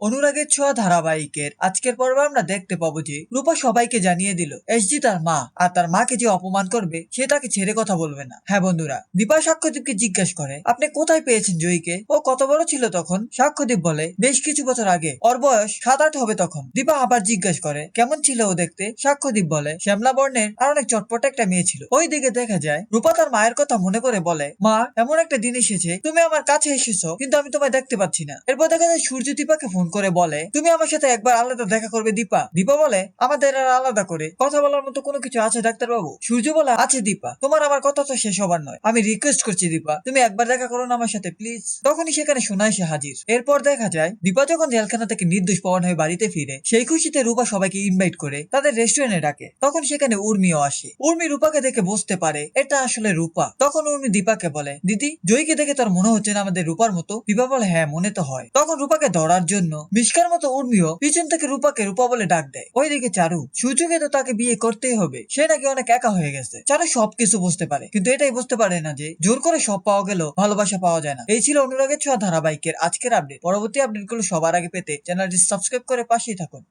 অনুরাগের ছোঁয়া ধারাবাহিকের আজকের পর্বে আমরা দেখতে পাবো যে রূপা সবাইকে জানিয়ে দিল এসজি তার মা, আর তার মাকে যে অপমান করবে সে তাকে ছেড়ে কথা বলবে না। হ্যাঁ বন্ধুরা, দীপা সাক্ষ্যদীপকে জিজ্ঞেস করে আপনি কোথায় পেয়েছেন জয়ীকে, ও কত বড় ছিল তখন? সাক্ষ্যদীপ বলে বেশ কিছু বছর আগে, ওর বয়স 7-8 হবে তখন। দীপা আবার জিজ্ঞেস করে কেমন ছিল ও দেখতে? সাক্ষ্যদীপ বলে শ্যামলা বর্ণের আর অনেক চটপট একটা মেয়ে ছিল। ওই দিকে দেখা যায় রূপা তার মায়ের কথা মনে করে বলে মা, এমন একটা দিন এসেছে তুমি আমার কাছে এসেছো কিন্তু আমি তোমায় দেখতে পাচ্ছি না। এরপর দেখা যায় সূর্য দীপাকে ফোন করে বলে তুমি আমার সাথে একবার আলাদা দেখা করবে দীপা। দীপা বলে আমাদের আর আলাদা করে কথা বলার মতো কোনো কিছু আছে ডাক্তার বাবু? সূর্য বলে আছে দীপা, তোমার আমার কথা তো শেষ হবার নয়, আমি রিকোয়েস্ট করছি দীপা তুমি একবার দেখা করো না আমার সাথে প্লিজ। তখনই সেখানে সোনা এসে হাজির। এরপর দেখা যায় দীপা যখন জেলখানা থেকে নির্দোষ প্রমাণ হয়ে বাড়িতে ফিরে সেই খুশিতে রূপা সবাইকে ইনভাইট করে তাদের রেস্টুরেন্টে ডাকে। তখন সেখানে উর্মিও আসে। উর্মি রূপাকে দেখে বুঝতে পারে এটা আসলে রূপা। তখন উর্মি দীপাকে বলে দিদি, জয়ীকে দেখে তোর মনে হচ্ছে না আমাদের রূপার মতো? দীপা বলে হ্যাঁ মনে তো হয়। তখন রূপাকে ধরার জন্য মিশকার মতো উর্মিও পিছন থেকে রূপাকে রূপা বলে ডাক দেয়। ওইদিকে চারু, সূর্যকে তো তাকে বিয়ে করতেই হবে, সে নাকি অনেক একা হয়ে গেছে। চারু সবকিছু বুঝতে পারে কিন্তু এটাই বুঝতে পারে না যে জোর করে সব পাওয়া গেলেও ভালোবাসা পাওয়া যায় না। এই ছিল অনুরাগের ছোঁয়া ধারাবাহিকের আজকের আপডেট। পরবর্তী আপডেট গুলো সবার আগে পেতে চ্যানেলটি সাবস্ক্রাইব করে পাশেই থাকুন।